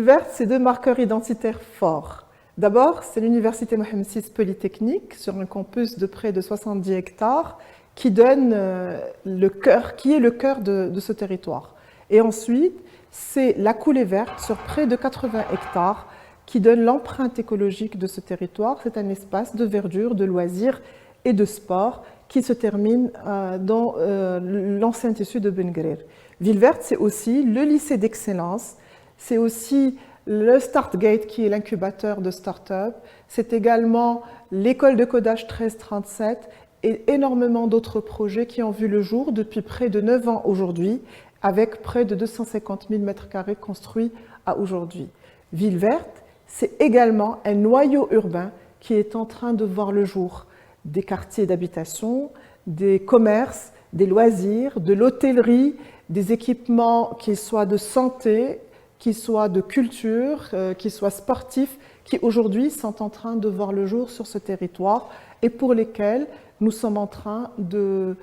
Ville verte, c'est deux marqueurs identitaires forts. D'abord, c'est l'université Mohamed VI Polytechnique sur un campus de près de 70 hectares qui donne le cœur, qui est le cœur de ce territoire. Et ensuite, c'est la coulée verte sur près de 80 hectares qui donne l'empreinte écologique de ce territoire. C'est un espace de verdure, de loisirs et de sport qui se termine dans l'ancien tissu de Ben Guerir. Ville verte, c'est aussi le lycée d'excellence, c'est aussi le StartGate qui est l'incubateur de start-up, c'est également l'école de codage 1337 et énormément d'autres projets qui ont vu le jour depuis près de 9 ans aujourd'hui, avec près de 250 000 m² construits à aujourd'hui. Ville verte, c'est également un noyau urbain qui est en train de voir le jour. Des quartiers d'habitation, des commerces, des loisirs, de l'hôtellerie, des équipements qui soient de santé, qui soient de culture, qui soient sportifs, qui aujourd'hui sont en train de voir le jour sur ce territoire et pour lesquels nous sommes en train de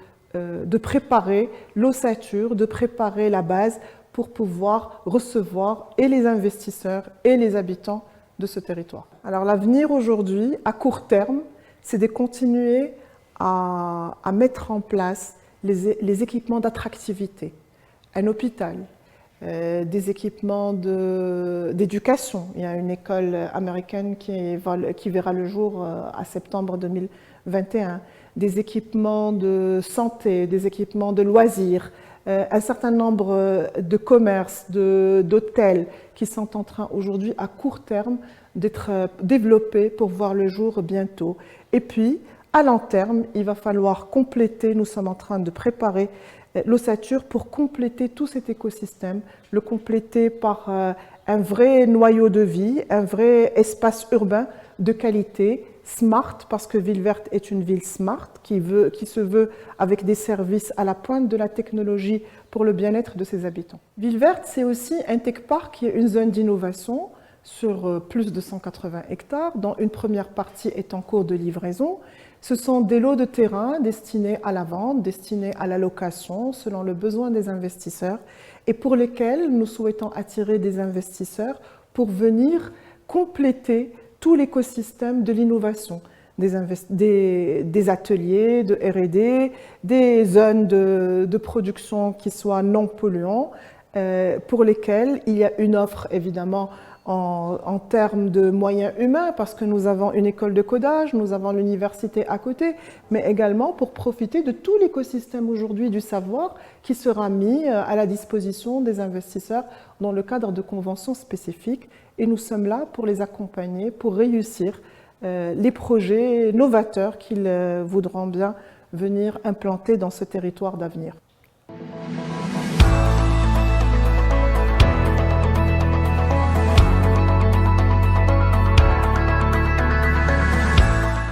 préparer l'ossature, de préparer la base pour pouvoir recevoir et les investisseurs et les habitants de ce territoire. Alors l'avenir aujourd'hui, à court terme, c'est de continuer à mettre en place les équipements d'attractivité. Un hôpital, des équipements d'éducation. Il y a une école américaine qui verra le jour à septembre 2021. Des équipements de santé, des équipements de loisirs, un certain nombre de commerces, d'hôtels qui sont en train aujourd'hui à court terme d'être développés pour voir le jour bientôt. Et puis, à long terme, il va falloir compléter, nous sommes en train de préparer l'ossature pour compléter tout cet écosystème, le compléter par un vrai noyau de vie, un vrai espace urbain de qualité, smart, parce que Ville verte est une ville smart qui se veut avec des services à la pointe de la technologie pour le bien-être de ses habitants. Ville verte, c'est aussi un tech park qui est une zone d'innovation sur plus de 180 hectares, dont une première partie est en cours de livraison. Ce sont des lots de terrain destinés à la vente, destinés à la location, selon le besoin des investisseurs, et pour lesquels nous souhaitons attirer des investisseurs pour venir compléter tout l'écosystème de l'innovation, des ateliers de R&D, des zones de production qui soient non polluants, pour lesquels il y a une offre évidemment en termes de moyens humains, parce que nous avons une école de codage, nous avons l'université à côté, mais également pour profiter de tout l'écosystème aujourd'hui du savoir qui sera mis à la disposition des investisseurs dans le cadre de conventions spécifiques. Et nous sommes là pour les accompagner, pour réussir les projets novateurs qu'ils voudront bien venir implanter dans ce territoire d'avenir.